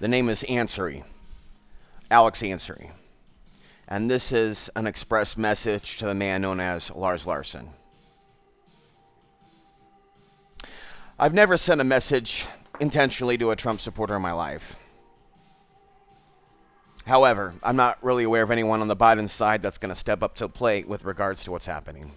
The name is Ansary, Alex Ansary. And this is an express message to the man known as Lars Larson. I've never sent a message intentionally to a Trump supporter in my life. However, I'm not really aware of anyone on the Biden side that's going to step up to the plate with regards to what's happening.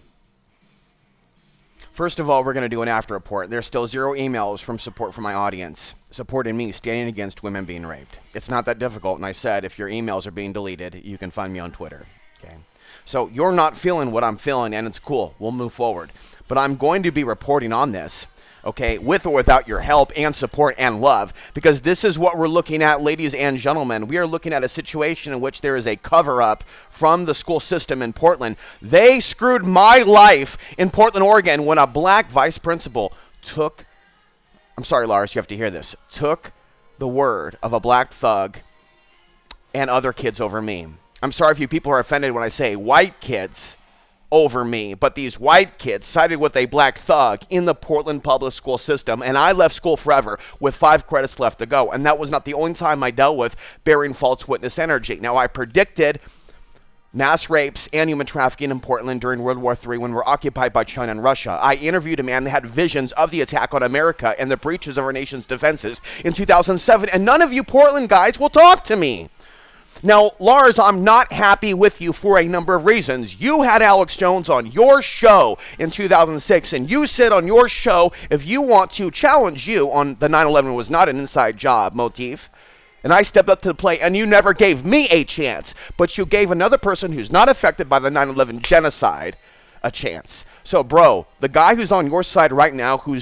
First of all, we're going to do an after report. There's still 0 emails from support from my audience supporting me standing against women being raped. It's not that difficult, and I said if your emails are being deleted, you can find me on Twitter. Okay. So you're not feeling what I'm feeling, and it's cool. We'll move forward. But I'm going to be reporting on this, okay, with or without your help and support and love, because this is what we're looking at, ladies and gentlemen. We are looking at a situation in which there is a cover-up from the school system in Portland. They screwed my life in Portland, Oregon, when a black vice principal took, I'm sorry, Lars, you have to hear this, took the word of a black thug and other kids over me. I'm sorry if you people are offended when I say white kids over me, but these white kids sided with a black thug in the Portland public school system, and I left school forever with 5 credits left to go, and that was not the only time I dealt with bearing false witness energy. Now, I predicted mass rapes and human trafficking in Portland during World War III when we were occupied by China and Russia. I interviewed a man that had visions of the attack on America and the breaches of our nation's defenses in 2007, and none of you Portland guys will talk to me. Now, Lars, I'm not happy with you for a number of reasons. You had Alex Jones on your show in 2006, and you said on your show, if you want to challenge you on the 9/11 was not an inside job motif, and I stepped up to the plate, and you never gave me a chance, but you gave another person who's not affected by the 9/11 genocide a chance. So, bro, the guy who's on your side right now, who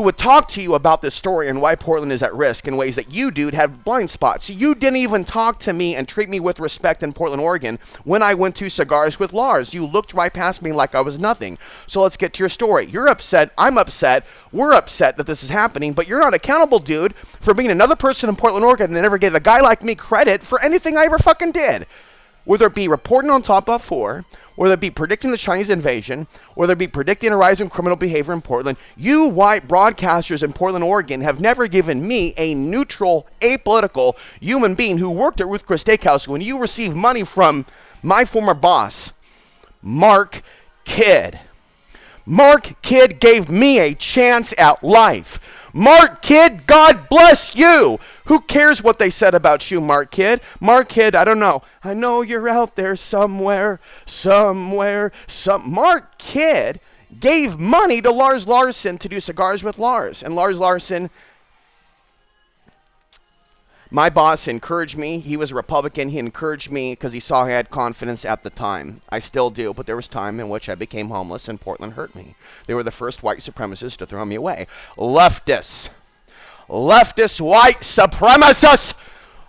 would talk to you about this story and why Portland is at risk in ways that you, dude, have blind spots. You didn't even talk to me and treat me with respect in Portland, Oregon when I went to Cigars with Lars. You looked right past me like I was nothing. So let's get to your story. You're upset. I'm upset. We're upset that this is happening, but you're not accountable, dude, for being another person in Portland, Oregon that never gave a guy like me credit for anything I ever fucking did. Whether it be reporting on Top Up 4, whether it be predicting the Chinese invasion, whether it be predicting a rise in criminal behavior in Portland, you white broadcasters in Portland, Oregon have never given me, a neutral, apolitical human being who worked at Ruths Chris Steak House, when you received money from my former boss, Mark Kidd. Mark Kidd gave me a chance at life. Mark Kidd, God bless you. Who cares what they said about you, Mark Kidd? Mark Kidd, I don't know. I know you're out there somewhere. Mark Kidd gave money to Lars Larson to do Cigars with Lars. And Lars Larson, my boss, encouraged me. He was a Republican. He encouraged me because he saw I had confidence at the time. I still do, but there was time in which I became homeless and Portland hurt me. They were the first white supremacists to throw me away. Leftist white supremacists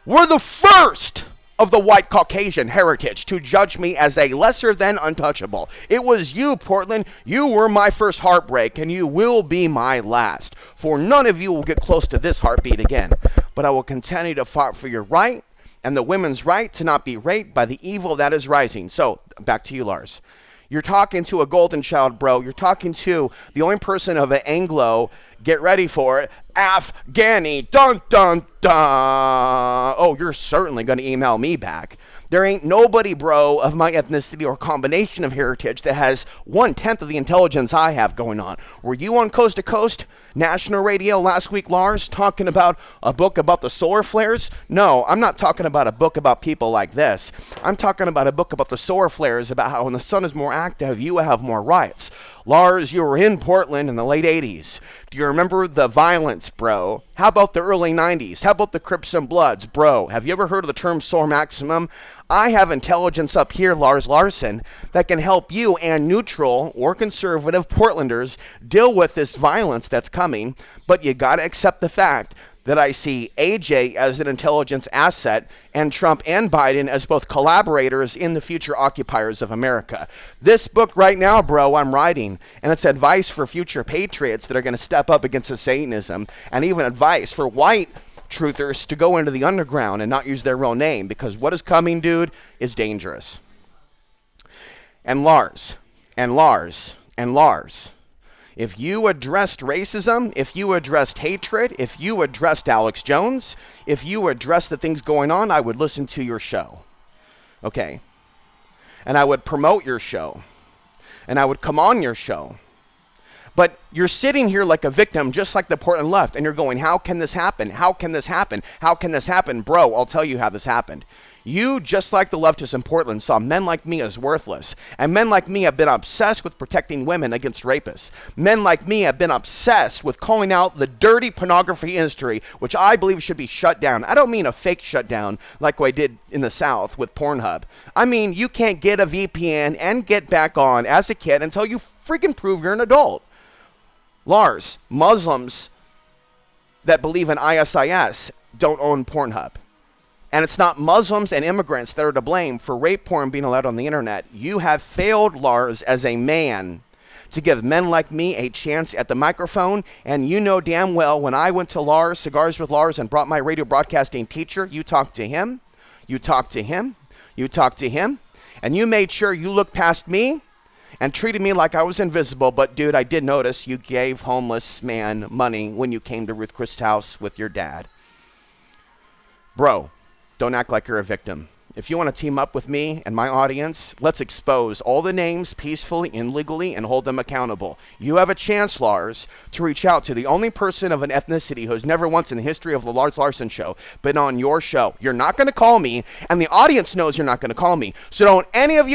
were the first of the white Caucasian heritage to judge me as a lesser than untouchable. It was you, Portland. You were my first heartbreak, and you will be my last. For none of you will get close to this heartbeat again. But I will continue to fight for your right and the women's right to not be raped by the evil that is rising. So, back to you, Lars. You're talking to a golden child, bro. You're talking to the only person of an Anglo, get ready for it, Afghani, dun, dun, dun. Oh, you're certainly going to email me back. There ain't nobody, bro, of my ethnicity or combination of heritage that has 1/10 of the intelligence I have going on. Were you on Coast to Coast National Radio last week, Lars, talking about a book about the solar flares? No, I'm not talking about a book about people like this. I'm talking about a book about the solar flares, about how when the sun is more active, you have more riots. Lars, you were in Portland in the late 80s. Do you remember the violence, bro? How about the early 90s? How about the Crips and Bloods, bro? Have you ever heard of the term solar maximum? I have intelligence up here, Lars Larson, that can help you and neutral or conservative Portlanders deal with this violence that's coming, but you gotta accept the fact that I see AJ as an intelligence asset and Trump and Biden as both collaborators in the future occupiers of America. This book right now, bro, I'm writing, and it's advice for future patriots that are going to step up against Satanism, and even advice for white truthers to go into the underground and not use their real name, because what is coming, dude, is dangerous. And Lars, If you addressed racism, if you addressed hatred, if you addressed Alex Jones, if you addressed the things going on, I would listen to your show. Okay. And I would promote your show. And I would come on your show. But you're sitting here like a victim, just like the Portland left, and you're going, how can this happen? How can this happen? How can this happen? Bro, I'll tell you how this happened. You, just like the leftists in Portland, saw men like me as worthless. And men like me have been obsessed with protecting women against rapists. Men like me have been obsessed with calling out the dirty pornography industry, which I believe should be shut down. I don't mean a fake shutdown like what I did in the South with Pornhub. I mean, you can't get a VPN and get back on as a kid until you freaking prove you're an adult. Lars, Muslims that believe in ISIS don't own Pornhub. And it's not Muslims and immigrants that are to blame for rape porn being allowed on the internet. You have failed, Lars, as a man to give men like me a chance at the microphone. And you know damn well when I went to Lars, Cigars with Lars, and brought my radio broadcasting teacher, you talked to him, you talked to him, you talked to him, and you made sure you looked past me and treated me like I was invisible. But, dude, I did notice you gave homeless man money when you came to Ruths Chris House with your dad. Bro, don't act like you're a victim. If you want to team up with me and my audience, let's expose all the names peacefully and legally and hold them accountable. You have a chance, Lars, to reach out to the only person of an ethnicity who's never once in the history of the Lars Larson Show been on your show. You're not going to call me, and the audience knows you're not going to call me. So don't any of you